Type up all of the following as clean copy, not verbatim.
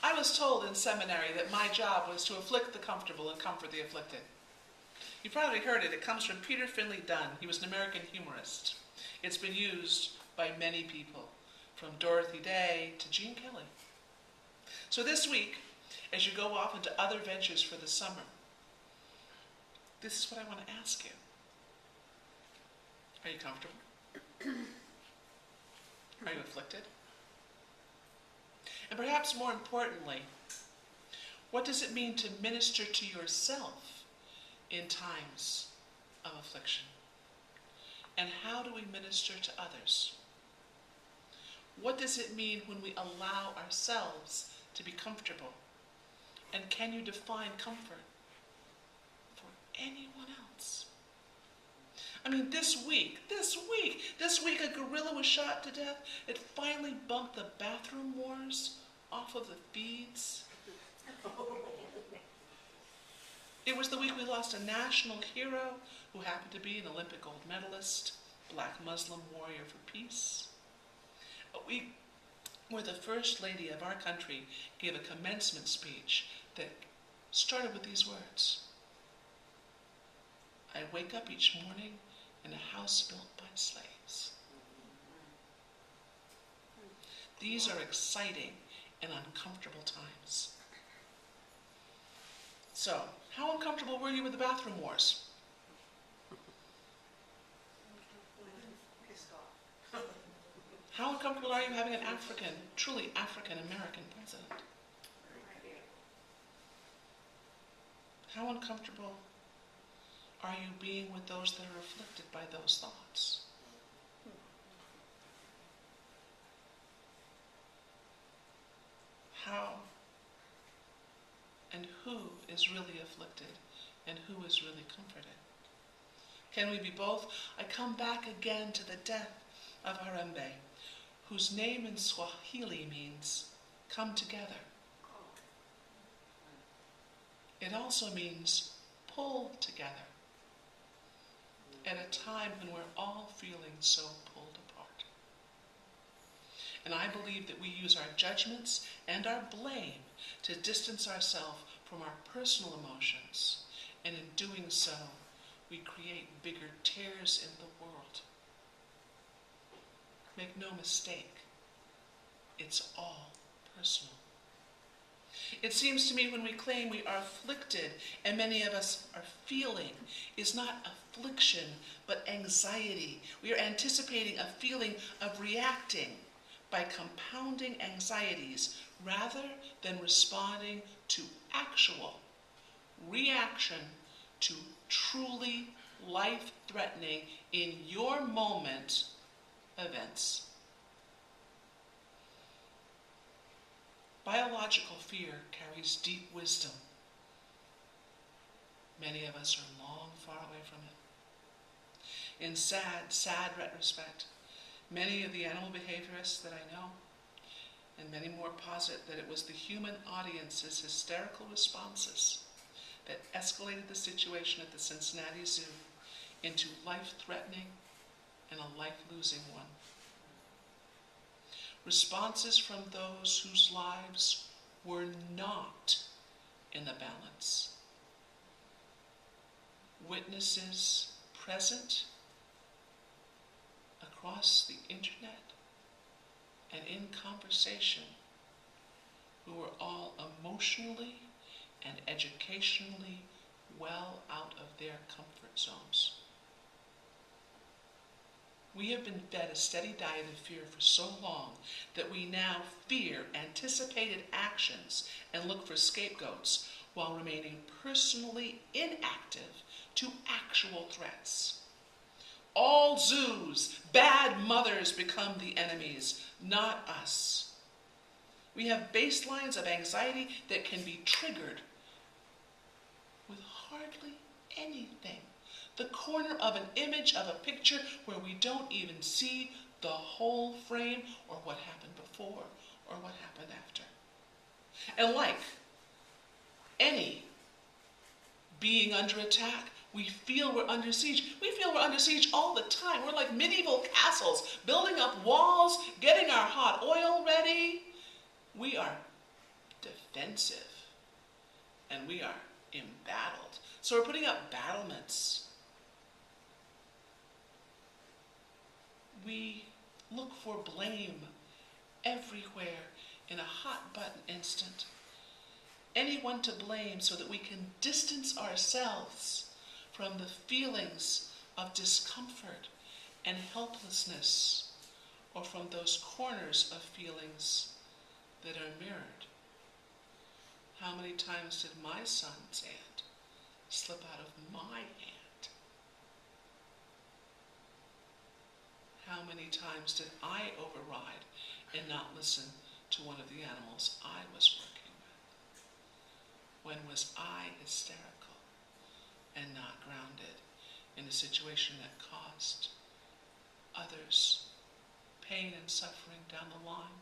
I was told in seminary that my job was to afflict the comfortable and comfort the afflicted. You probably heard it. It comes from Peter Finley Dunn. He was an American humorist. It's been used by many people, from Dorothy Day to Gene Kelly. So this week, as you go off into other ventures for the summer, this is what I want to ask you. Are you comfortable? Are you afflicted? And perhaps more importantly, what does it mean to minister to yourself in times of affliction? And how do we minister to others? What does it mean when we allow ourselves to be comfortable? And can you define comfort for anyone else? I mean, this week, a gorilla was shot to death. It finally bumped the bathroom wars off of the feeds. It was the week we lost a national hero who happened to be an Olympic gold medalist, black Muslim warrior for peace. A week where the First Lady of our country gave a commencement speech that started with these words: I wake up each morning in a house built by slaves. These are exciting and uncomfortable times. So, how uncomfortable were you with the bathroom wars? How uncomfortable are you having an African, truly African-American president? How uncomfortable are you being with those that are afflicted by those thoughts? How and who is really afflicted and who is really comforted? Can we be both? I come back again to the death of Harambee, whose name in Swahili means come together. It also means pull together at a time when we're all feeling so pulled apart. And I believe that we use our judgments and our blame to distance ourselves from our personal emotions, and in doing so, we create bigger tears in the world. Make no mistake, it's all personal. It seems to me when we claim we are afflicted, and many of us are feeling, is not affliction, but anxiety. We are anticipating a feeling of reacting by compounding anxieties rather than responding to actual reaction to truly life-threatening, in your moment, events. Biological fear carries deep wisdom. Many of us are long, far away from it. In sad retrospect, many of the animal behaviorists that I know, and many more posit that it was the human audience's hysterical responses that escalated the situation at the Cincinnati Zoo into life-threatening and a life-losing one. Responses from those whose lives were not in the balance. Witnesses present across the internet and in conversation who were all emotionally and educationally well out of their comfort zones. We have been fed a steady diet of fear for so long that we now fear anticipated actions and look for scapegoats while remaining personally inactive to actual threats. All zoos, bad mothers become the enemies, not us. We have baselines of anxiety that can be triggered with hardly anything. The corner of an image of a picture where we don't even see the whole frame or what happened before or what happened after. And like any being under attack, we feel we're under siege. We feel we're under siege all the time. We're like medieval castles, building up walls, getting our hot oil ready. We are defensive, and we are embattled. So we're putting up battlements. We look for blame everywhere in a hot-button instant. Anyone to blame so that we can distance ourselves from the feelings of discomfort and helplessness, or from those corners of feelings that are mirrored. How many times did my son's hand slip out of my hand? How many times did I override and not listen to one of the animals I was working with? When was I hysterical and not grounded in a situation that caused others pain and suffering down the line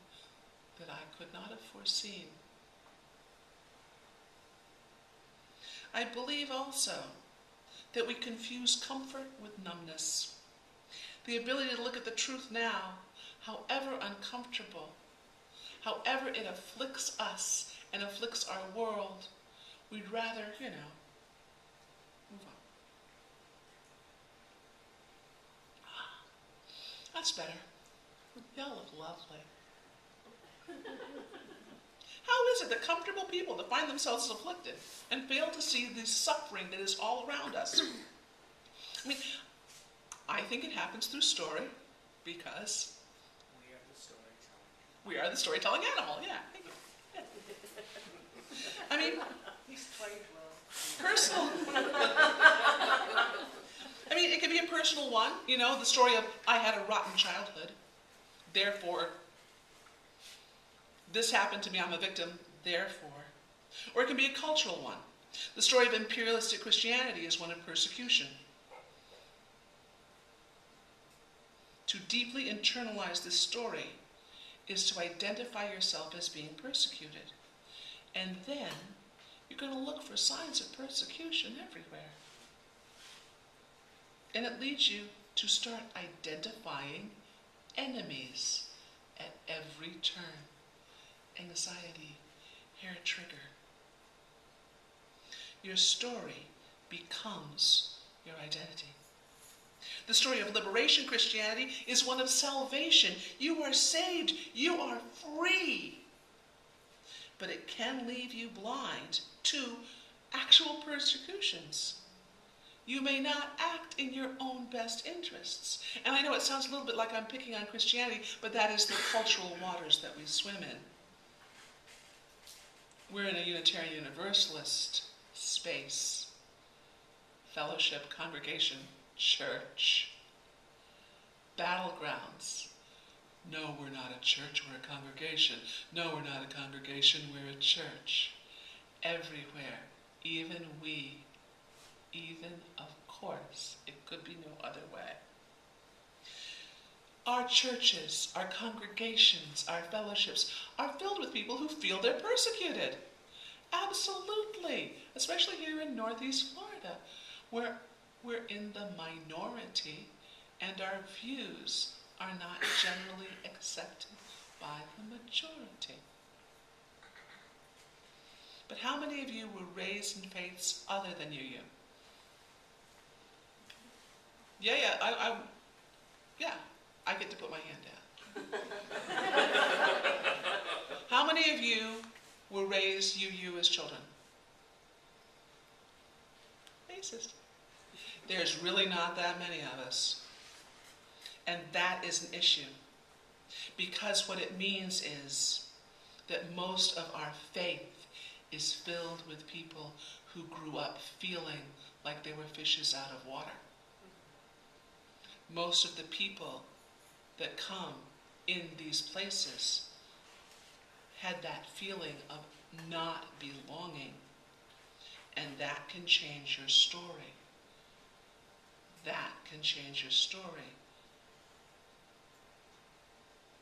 that I could not have foreseen? I believe also that we confuse comfort with numbness. The ability to look at the truth now, however uncomfortable, however it afflicts us and afflicts our world, we'd rather, move on. That's better. Y'all look lovely. How is it that comfortable people that find themselves afflicted and fail to see the suffering that is all around us? I mean, I think it happens through story because we are the storytelling animal. Yeah. Thank you. Yeah. I mean, He's played well. personal. I mean, it can be a personal one. The story of I had a rotten childhood, therefore this happened to me, I'm a victim, therefore. Or it can be a cultural one. The story of imperialistic Christianity is one of persecution. To deeply internalize this story is to identify yourself as being persecuted. And then you're going to look for signs of persecution everywhere. And it leads you to start identifying enemies at every turn. Anxiety, hair trigger. Your story becomes your identity. The story of liberation Christianity is one of salvation. You are saved. You are free. But it can leave you blind to actual persecutions. You may not act in your own best interests. And I know it sounds a little bit like I'm picking on Christianity, but that is the cultural waters that we swim in. We're in a Unitarian Universalist space, fellowship, congregation, church, battlegrounds. No, we're not a church, we're a congregation. No, we're not a congregation, we're a church. Everywhere, even we, even of course, it could be no other way. Our churches, our congregations, our fellowships are filled with people who feel they're persecuted. Absolutely. Especially here in Northeast Florida, where we're in the minority and our views are not generally accepted by the majority. But how many of you were raised in faiths other than you? Yeah, I get to put my hand down. How many of you were raised you as children? Hey, sister. There's really not that many of us. And that is an issue. Because what it means is that most of our faith is filled with people who grew up feeling like they were fishes out of water. Most of the people that come in these places had that feeling of not belonging, and that can change your story. That can change your story.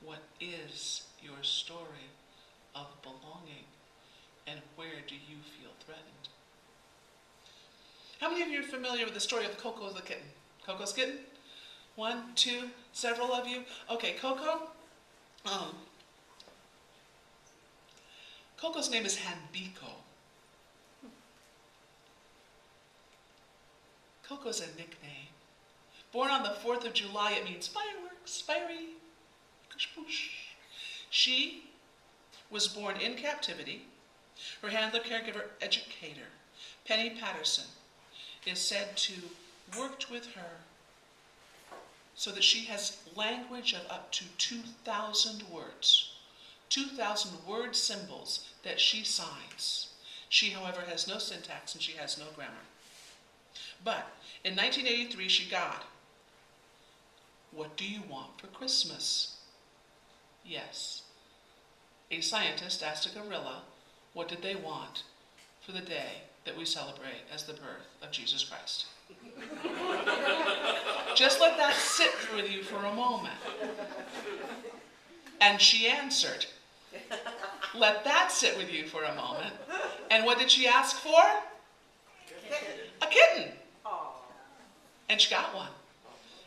What is your story of belonging, and where do you feel threatened? How many of you are familiar with the story of Coco the kitten? Coco's kitten? 1, 2, several of you? Okay, Coco Coco's name is Hanbiko. Coco's a nickname. Born on the 4th of July, it means fireworks, fiery, push, push. She was born in captivity. Her handler, caregiver, educator, Penny Patterson, is said to worked with her so that she has language of up to 2,000 words. 2,000 word symbols that she signs. She, however, has no syntax and she has no grammar. But in 1983, she got, "What do you want for Christmas?" Yes. A scientist asked a gorilla what did they want for the day that we celebrate as the birth of Jesus Christ. Just let that sit with you for a moment. And she answered. Let that sit with you for a moment. And what did she ask for? A kitten. And she got one.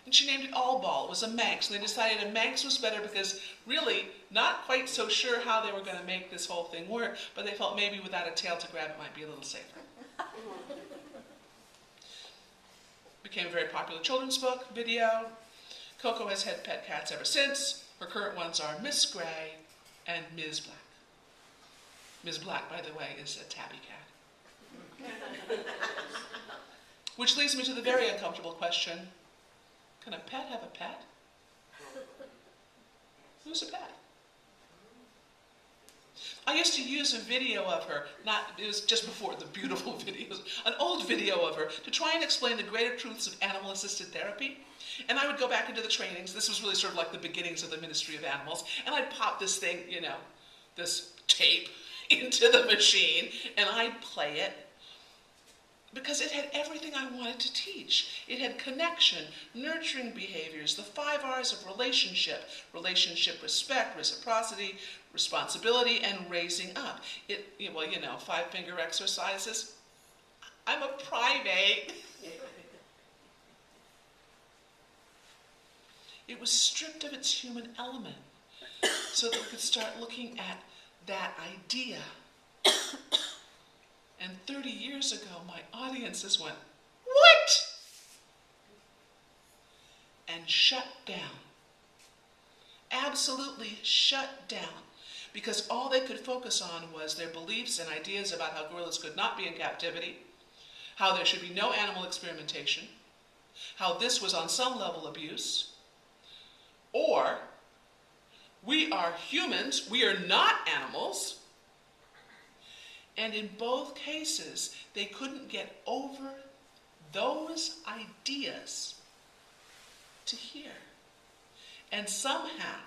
And she named it All Ball. It was a Manx. And they decided a Manx was better because really not quite so sure how they were going to make this whole thing work, but they felt maybe without a tail to grab it might be a little safer. Became a very popular children's book, video. Coco has had pet cats ever since. Her current ones are Miss Gray and Ms. Black. Ms. Black, by the way, is a tabby cat. Which leads me to the very uncomfortable question, can a pet have a pet? Who's a pet? I used to use a video of her, it was just before the beautiful videos, an old video of her, to try and explain the greater truths of animal-assisted therapy. And I would go back into the trainings, this was really sort of like the beginnings of the Ministry of Animals, and I'd pop this thing, this tape into the machine, and I'd play it, because it had everything I wanted to teach. It had connection, nurturing behaviors, the 5 R's of relationship, respect, reciprocity, responsibility, and raising up. 5-finger exercises. I'm a primate. It was stripped of its human element so that we could start looking at that idea. And 30 years ago, my audiences went, "What?" And shut down. Absolutely shut down. Because all they could focus on was their beliefs and ideas about how gorillas could not be in captivity, how there should be no animal experimentation, how this was on some level abuse, or we are humans, we are not animals. And in both cases, they couldn't get over those ideas to here. And somehow,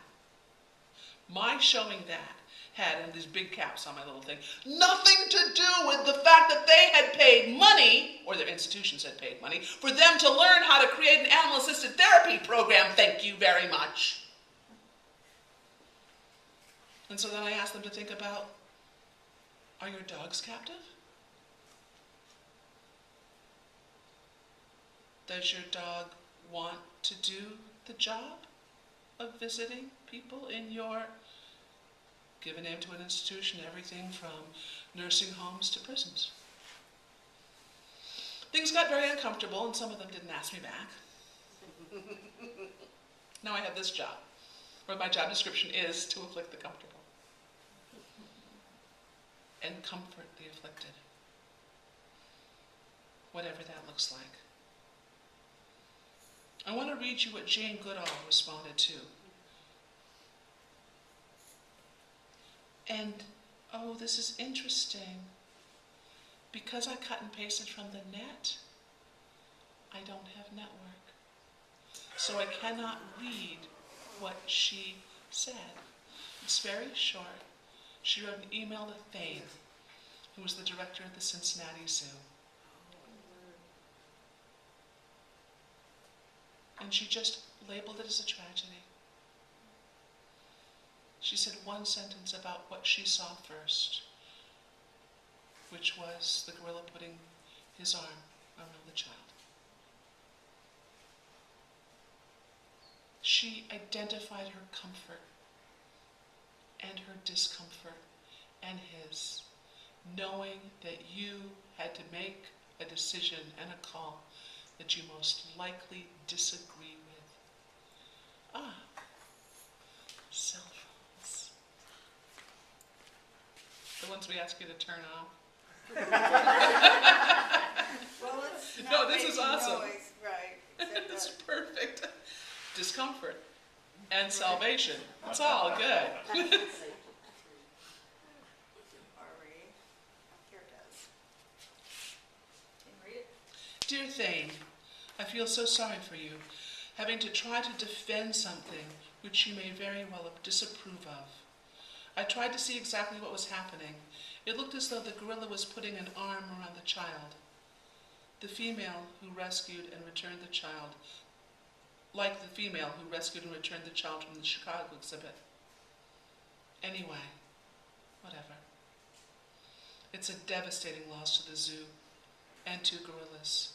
my showing that had, and these big caps on my little thing, nothing to do with the fact that they had paid money, or their institutions had paid money, for them to learn how to create an animal-assisted therapy program. Thank you very much. And so then I asked them to think about, are your dogs captive? Does your dog want to do the job of visiting people in your, give a name to an institution, everything from nursing homes to prisons? Things got very uncomfortable and some of them didn't ask me back. Now I have this job, where my job description is to afflict the comfortable and comfort the afflicted, whatever that looks like. I want to read you what Jane Goodall responded to. And, oh, this is interesting. Because I cut and pasted from the net, I don't have network. So I cannot read what she said. It's very short. She wrote an email to Thane, who was the director of the Cincinnati Zoo. And she just labeled it as a tragedy. She said one sentence about what she saw first, which was the gorilla putting his arm around the child. She identified her comfort and her discomfort and his, knowing that you had to make a decision and a call that you most likely disagree with. Cell phones. The ones we ask you to turn off. Well, it's not No, this is making awesome. noise, right, except It's that- perfect. Discomfort and salvation. It's all good. Are we? Here it is. Can you read it? Dear Thane, I feel so sorry for you, having to try to defend something which you may very well disapprove of. I tried to see exactly what was happening. It looked as though the gorilla was putting an arm around the child. The female who rescued and returned the child, like the female who rescued and returned the child from the Chicago exhibit. Anyway, whatever. It's a devastating loss to the zoo and to gorillas.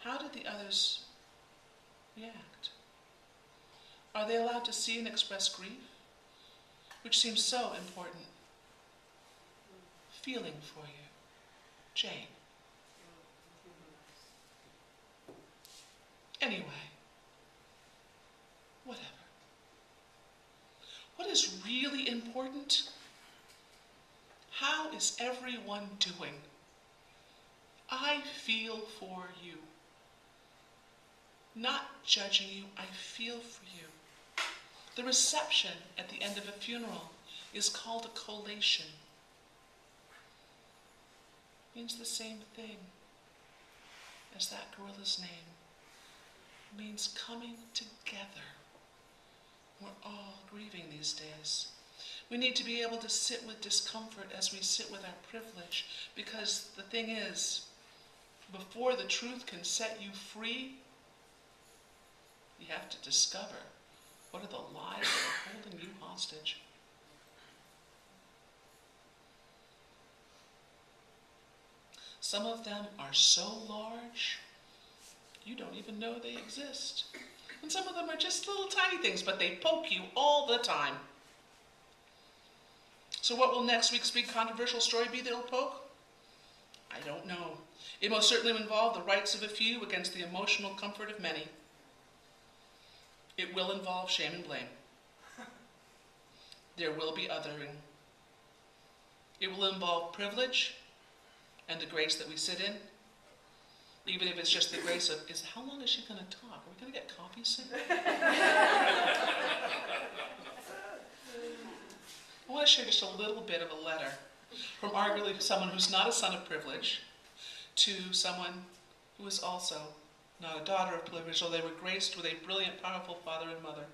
How did the others react? Are they allowed to see and express grief, which seems so important? Feeling for you, Jane. Anyway, whatever. What is really important? How is everyone doing? I feel for you. Not judging you, I feel for you. The reception at the end of a funeral is called a collation. It means the same thing as that gorilla's name. It means coming together. We're all grieving these days. We need to be able to sit with discomfort as we sit with our privilege, because the thing is, before the truth can set you free, you have to discover what are the lies that are holding you hostage. Some of them are so large, you don't even know they exist. And some of them are just little tiny things, but they poke you all the time. So what will next week's big controversial story be that'll poke? I don't know. It most certainly will involve the rights of a few against the emotional comfort of many. It will involve shame and blame. There will be othering. It will involve privilege and the grace that we sit in. Even if it's just the grace of, how long is she going to talk? Are we going to get coffee soon? I want to share just a little bit of a letter from arguably someone who's not a son of privilege to someone who is also not a daughter of privilege, though they were graced with a brilliant, powerful father and mother.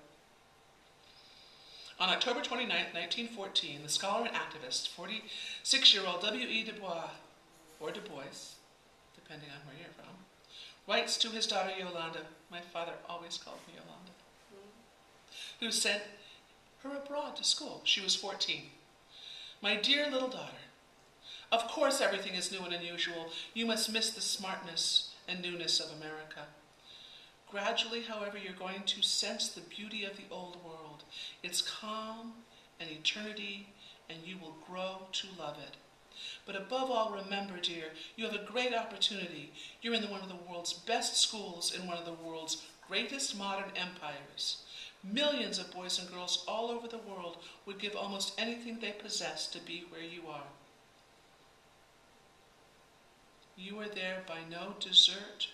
On October 29, 1914, the scholar and activist, 46-year-old W.E. Du Bois, or Du Bois, depending on where you're from, writes to his daughter Yolanda, my father always called me Yolanda, who sent her abroad to school. She was 14. My dear little daughter, of course everything is new and unusual. You must miss the smartness and newness of America. Gradually, however, you're going to sense the beauty of the old world, its calm and eternity, and you will grow to love it. But above all, remember, dear, you have a great opportunity. You're in one of the world's best schools in one of the world's greatest modern empires. Millions of boys and girls all over the world would give almost anything they possess to be where you are. You are there by no desert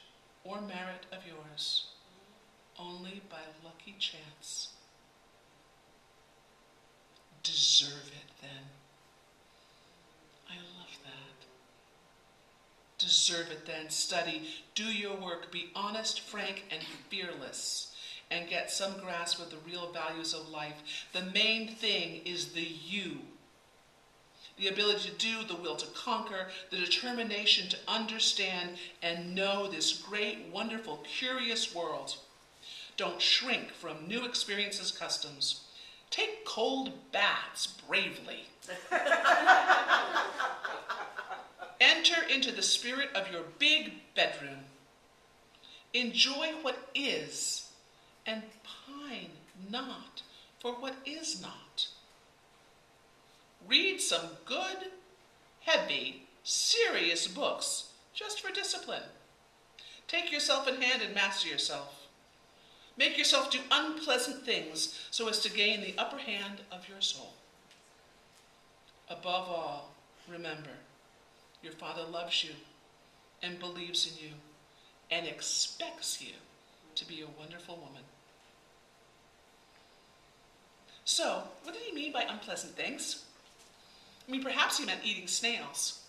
or merit of yours, only by lucky chance. Deserve it, then. I love that. Deserve it, then. Study, do your work, be honest, frank, and fearless, and get some grasp of the real values of life. The main thing is the you. The ability to do, the will to conquer, the determination to understand and know this great, wonderful, curious world. Don't shrink from new experiences, customs. Take cold baths bravely. Enter into the spirit of your big bedroom. Enjoy what is, and pine not for what is not. Read some good, heavy, serious books just for discipline. Take yourself in hand and master yourself. Make yourself do unpleasant things so as to gain the upper hand of your soul. Above all, remember, your Father loves you and believes in you and expects you to be a wonderful woman. So, what did he mean by unpleasant things? I mean, perhaps he meant eating snails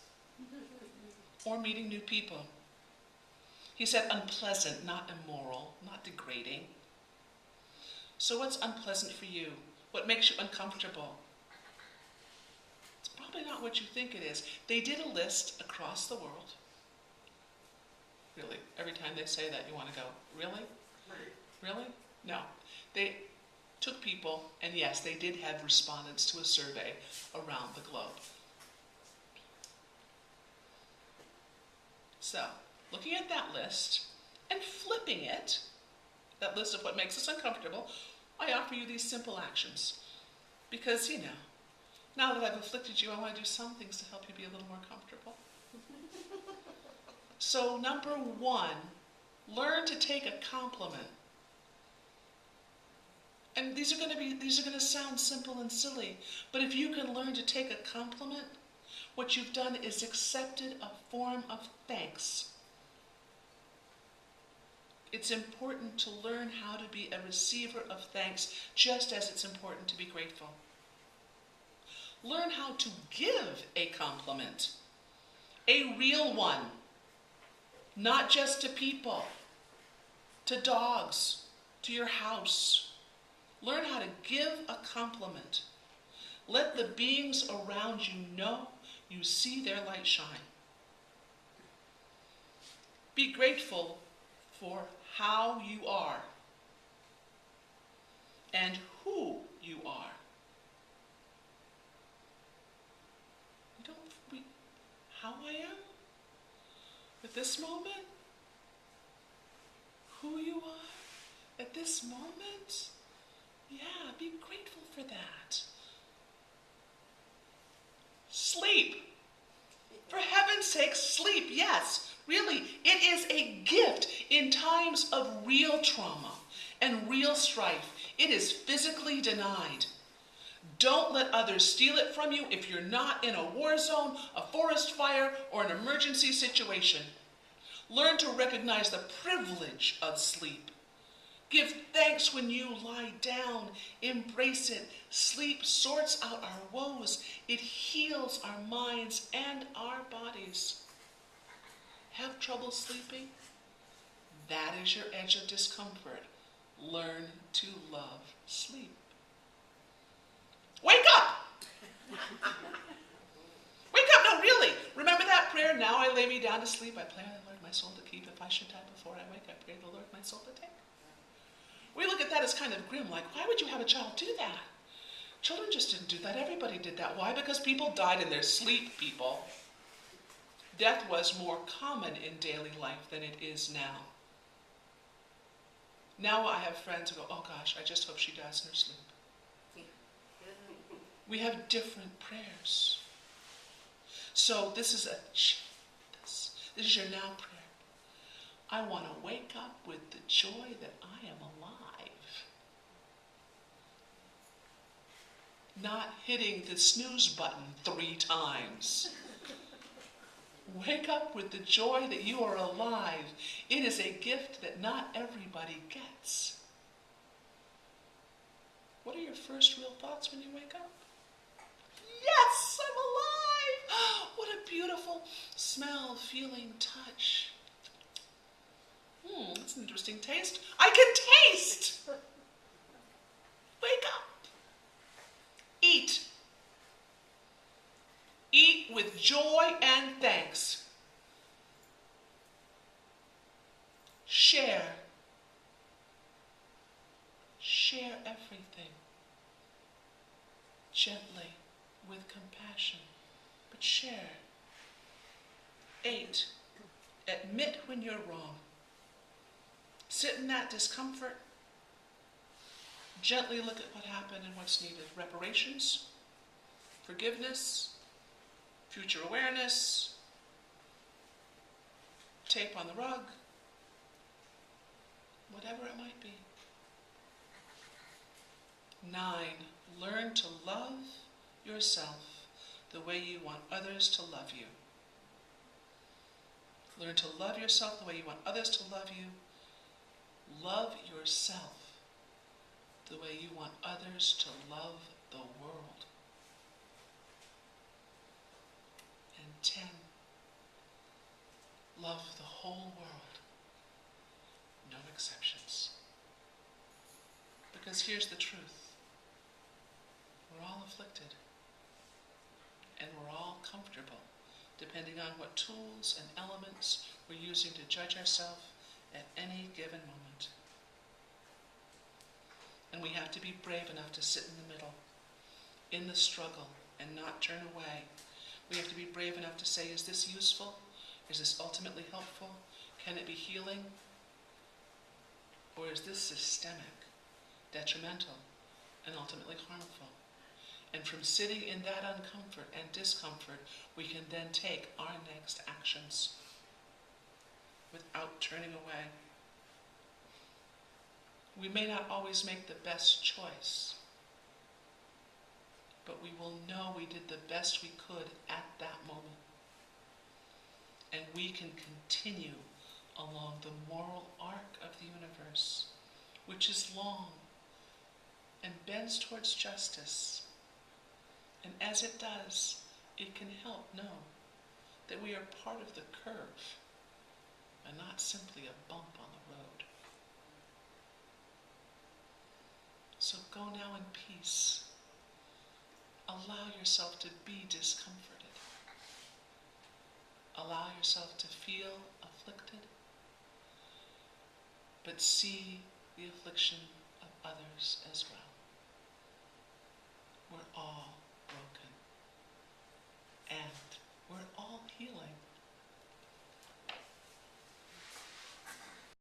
or meeting new people. He said unpleasant, not immoral, not degrading. So what's unpleasant for you? What makes you uncomfortable? It's probably not what you think it is. They did a list across the world. Really, every time they say that, you want to go, really? Really? No. They took people, and yes, they did have respondents to a survey around the globe. So, looking at that list and flipping it, that list of what makes us uncomfortable, I offer you these simple actions. Because, now that I've afflicted you, I want to do some things to help you be a little more comfortable. So, number 1, learn to take a compliment. And these are going to sound simple and silly, but if you can learn to take a compliment, what you've done is accepted a form of thanks. It's important to learn how to be a receiver of thanks, just as it's important to be grateful. Learn how to give a compliment, a real one, not just to people, to dogs, to your house. Learn how to give a compliment. Let the beings around you know you see their light shine. Be grateful for how you are and who you are. How I am at this moment, who you are at this moment. Yeah, be grateful for that. Sleep. For heaven's sake, sleep. Yes, really, it is a gift in times of real trauma and real strife. It is physically denied. Don't let others steal it from you if you're not in a war zone, a forest fire, or an emergency situation. Learn to recognize the privilege of sleep. Give thanks when you lie down. Embrace it. Sleep sorts out our woes. It heals our minds and our bodies. Have trouble sleeping? That is your edge of discomfort. Learn to love sleep. Wake up! Wake up, no, really. Remember that prayer, now I lay me down to sleep. I pray the Lord my soul to keep. If I should die before I wake, I pray the Lord my soul to take. We look at that as kind of grim, like, why would you have a child do that? Children just didn't do that. Everybody did that. Why? Because people died in their sleep, people. Death was more common in daily life than it is now. Now I have friends who go, oh gosh, I just hope she dies in her sleep. We have different prayers. So this is is your now prayer. I want to wake up with the joy that I am alive. Not hitting the snooze button 3 times. Wake up with the joy that you are alive. It is a gift that not everybody gets. What are your first real thoughts when you wake up? Yes, I'm alive! What a beautiful smell, feeling, touch. That's an interesting taste. I can taste! Wake up. Eat. Eat with joy and thanks. Share. Share everything. Gently, with compassion, but share. 8, admit when you're wrong. Sit in that discomfort. Gently look at what happened and what's needed. Reparations, forgiveness, future awareness, tape on the rug, whatever it might be. 9, learn to love yourself the way you want others to love you. Learn to love yourself the way you want others to love you. Love yourself the way you want others to love the world. And 10, love the whole world, no exceptions. Because here's the truth. We're all afflicted, and we're all comfortable, depending on what tools and elements we're using to judge ourselves at any given moment. And we have to be brave enough to sit in the middle, in the struggle, and not turn away. We have to be brave enough to say, is this useful? Is this ultimately helpful? Can it be healing? Or is this systemic, detrimental, and ultimately harmful? And from sitting in that uncomfort and discomfort, we can then take our next actions without turning away. We may not always make the best choice, but we will know we did the best we could at that moment. And we can continue along the moral arc of the universe, which is long and bends towards justice. And as it does, it can help know that we are part of the curve and not simply a bump on the road. So go now in peace. Allow yourself to be discomforted. Allow yourself to feel afflicted, but see the affliction of others as well. We're all